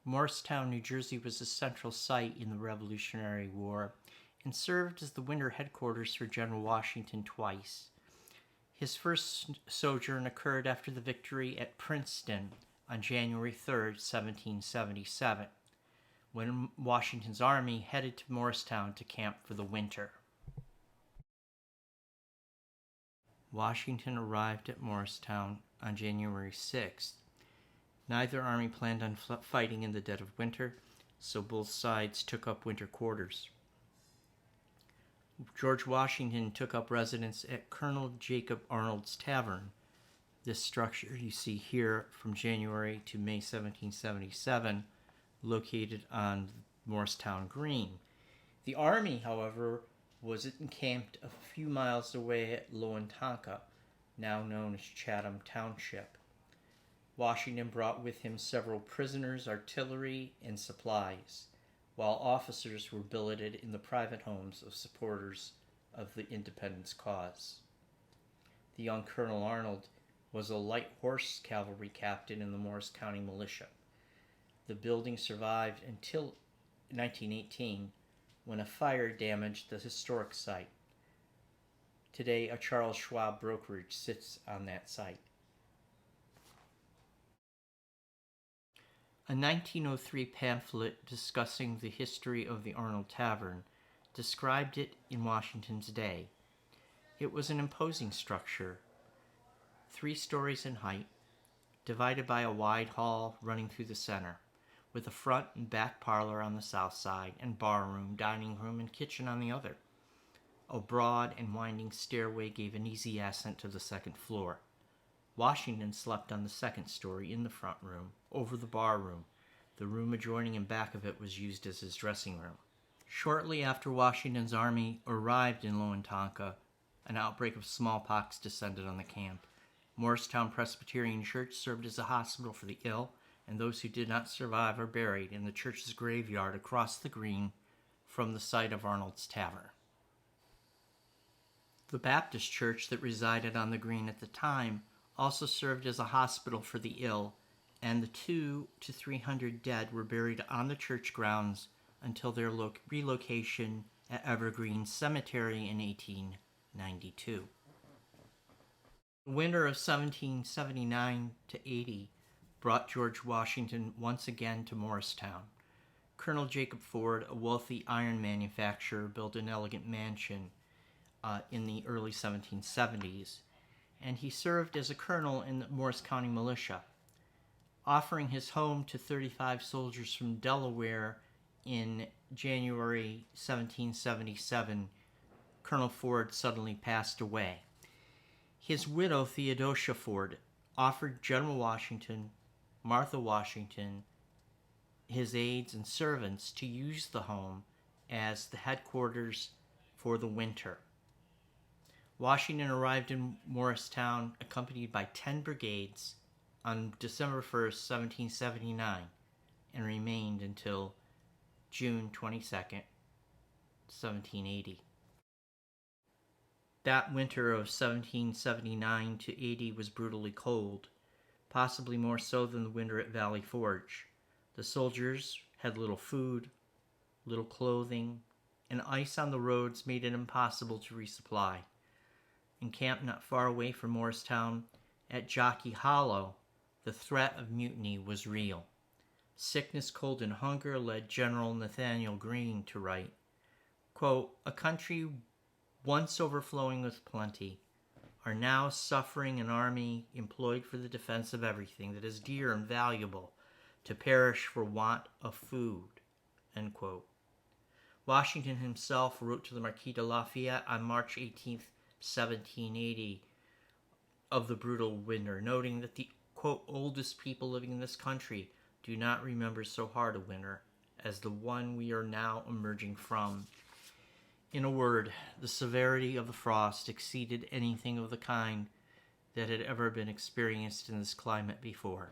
Morristown, New Jersey was a central site in the Revolutionary War and served as the winter headquarters for General Washington twice. His first sojourn occurred after the victory at Princeton on January 3, 1777, when Washington's army headed to Morristown to camp for the winter. Washington arrived at Morristown on January 6th. Neither army planned on fighting in the dead of winter, so both sides took up winter quarters. George Washington took up residence at Colonel Jacob Arnold's Tavern. This structure you see here from January to May 1777, located on Morristown Green. The army, however, was encamped a few miles away at Lowentanka, now known as Chatham Township. Washington brought with him several prisoners, artillery, and supplies, while officers were billeted in the private homes of supporters of the independence cause. The young Colonel Arnold was a light horse cavalry captain in the Morris County Militia. The building survived until 1918, when a fire damaged the historic site. Today, a Charles Schwab brokerage sits on that site. A 1903 pamphlet discussing the history of the Arnold Tavern described it in Washington's day. It was an imposing structure, 3 stories in height, divided by a wide hall running through the center, with a front and back parlor on the south side and barroom, dining room, and kitchen on the other. A broad and winding stairway gave an easy ascent to the second floor. Washington slept on the second story in the front room, over the bar room. The room adjoining and back of it was used as his dressing room. Shortly after Washington's army arrived in Lowentanka, an outbreak of smallpox descended on the camp. Morristown Presbyterian Church served as a hospital for the ill, and those who did not survive are buried in the church's graveyard across the green from the site of Arnold's Tavern. The Baptist church that resided on the green at the time also served as a hospital for the ill, and the 200 to 300 dead were buried on the church grounds until their relocation at Evergreen Cemetery in 1892. The winter of 1779 to 80 brought George Washington once again to Morristown. Colonel Jacob Ford, a wealthy iron manufacturer, built an elegant mansion in the early 1770s, and he served as a colonel in the Morris County Militia. Offering his home to 35 soldiers from Delaware in January 1777, Colonel Ford suddenly passed away. His widow, Theodosia Ford, offered General Washington, Martha Washington, his aides and servants to use the home as the headquarters for the winter. Washington arrived in Morristown accompanied by 10 brigades on December 1st, 1779, and remained until June 22nd, 1780. That winter of 1779 to 80 was brutally cold, possibly more so than the winter at Valley Forge. The soldiers had little food, little clothing, and ice on the roads made it impossible to resupply. Encamped not far away from Morristown, at Jockey Hollow, the threat of mutiny was real. Sickness, cold, and hunger led General Nathaniel Greene to write, quote, "A country once overflowing with plenty are now suffering an army employed for the defense of everything that is dear and valuable to perish for want of food," end quote. Washington himself wrote to the Marquis de Lafayette on March 18th, 1780, of the brutal winter, noting that the, quote, "oldest people living in this country do not remember so hard a winter as the one we are now emerging from." In a word, the severity of the frost exceeded anything of the kind that had ever been experienced in this climate before.